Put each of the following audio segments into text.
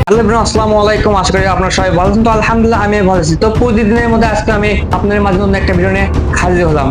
Hello everyone, আসসালামু আলাইকুম। আশা করি আপনারা সবাই ভালো আছেন। তো আলহামদুলিল্লাহ আমি ভালো আছি। তো প্রতিদিনের মধ্যে আজকে আমি আপনাদের মাঝে নতুন একটা ভিডিও নিয়ে হাজির হলাম।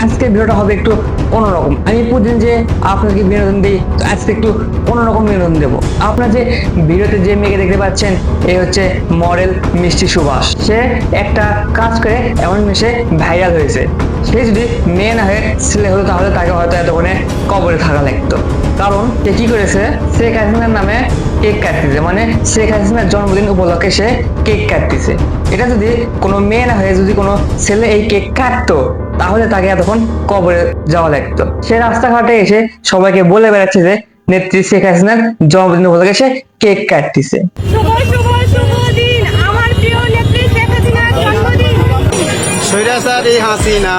আজকের ভিডিওটা হবে একটু অন্যরকম। আমি প্রতিদিন যে আপনাদেরকে বিনোদন দিই, তো আজকে একটু অন্যরকম বিনোদন দেবো। আপনারা যে ভিডিওতে যে মেয়েকে দেখতে পাচ্ছেন, এই হচ্ছে মডেল মিষ্টি সুভাষ। সে একটা কাজ করে এমন সে ভাইরাল হয়েছে। সে যদি মেয়ে না হয়ে ছেলে হতো তাহলে তাকে হয়তো এতক্ষণে কবরে থাকা লাগতো। কারণ সে কি করেছে, শেখ হাসিনার নামে কেক কাটতেছে, মানে শেখ হাসিনার জন্মদিন উপলক্ষে সে কেক কাটতেছে। এটা যদি কোনো মেয়ে না হয়ে যদি কোনো ছেলে এই কেক কাটতো তাহলে তাকে এতক্ষণ কবরে যাওয়া লাগতো। সে রাস্তাঘাটে এসে সবাইকে বলে বেড়াচ্ছে যে নেত্রী শেখ হাসিনার জন্মদিন উপলক্ষে সে কেক কাটতেছে। শুভ শুভ শুভ দিন, আমার প্রিয় নেত্রী শেখ হাসিনার জন্মদিন। স্বৈরাচারী হাসিনা।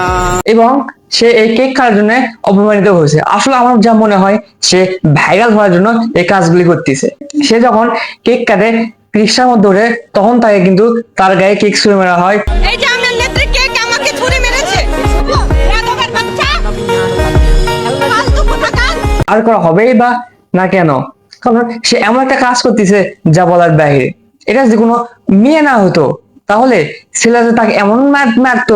এবং সে এই কেক খাওয়ার জন্য অপমানিত হয়েছে। আসলে আমার যা মনে হয় সে ভাইরাল হওয়ার জন্য এই কাজগুলি করতেছে। সে যখন কেক কাটে রিক্সার মধ্যে ওঠে তখন তাকে কিন্তু তার গায়ে কেক ছুঁড়ে মারা হয়। এই যে আমার নেত্রী কেক আমাকে ছুরি মেরেছে। রাঘবের বাচ্চা, ফালতু কোথাকার। আর করা হবেই বা না কেন? কারণ সে এমন একটা কাজ করতেছে যা বলার বাইরে। এটা যদি কোনো মেয়ে না হতো তাহলে ছেলে যে তাকে এমন মারতো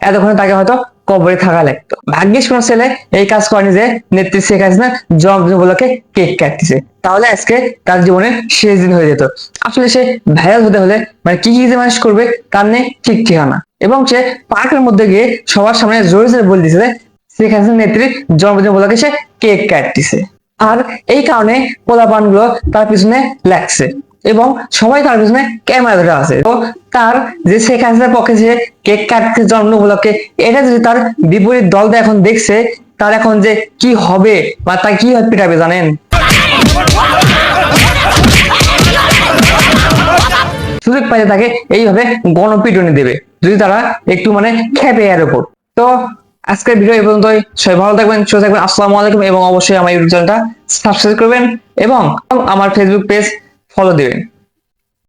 এতক্ষণে তাকে হয়তো কবরে থাকা লাগতো। ভাগ্যিস কোন ছেলে এই কাজ করেনি যে নেত্রী শেখ হাসিনা জন্মদিন উপলক্ষে কেক কাটতেছে, তাহলে আজকে তার জীবনের শেষ দিন হয়ে যেত। আসলে সে ভাইরাল হতে হলে মানে কি কি যে মানুষ করবে তার নেই ঠিক ঠিকানা। এবং সে পার্কের মধ্যে গিয়ে সবার সামনে জোরে জোরে বলে দিচ্ছে শেখ হাসিনা নেত্রীর জন্মদিন উপলক্ষে সে কেক কাটতেছে। আর এই কারণে পোলাপান গুলো তার পিছনে লাগছে এবং সবাই তার পিছনে ক্যামেরা ধরে আছে। তো তার যে শেখ হাসিনার পক্ষে যে কেক কাটতে জন্ম উপলক্ষে, এটা যদি তার বিপরীত দলটা এখন দেখছে, তার এখন যে কি হবে বা তার কি পিটাবে জানেন? সুযোগ পাইলে তাকে এইভাবে গণপিটুনি দেবে যদি তারা একটু মানে খেপে এর উপর। তো আজকের ভিডিও এই পর্যন্তই। সবাই ভালো থাকবেন, সুস্থ থাকবেন। আসসালামু আলাইকুম। এবং অবশ্যই আমার ইউটিউব চ্যানেলটা সাবস্ক্রাইব করবেন এবং আমার ফেসবুক পেজ ফলো দিবেন।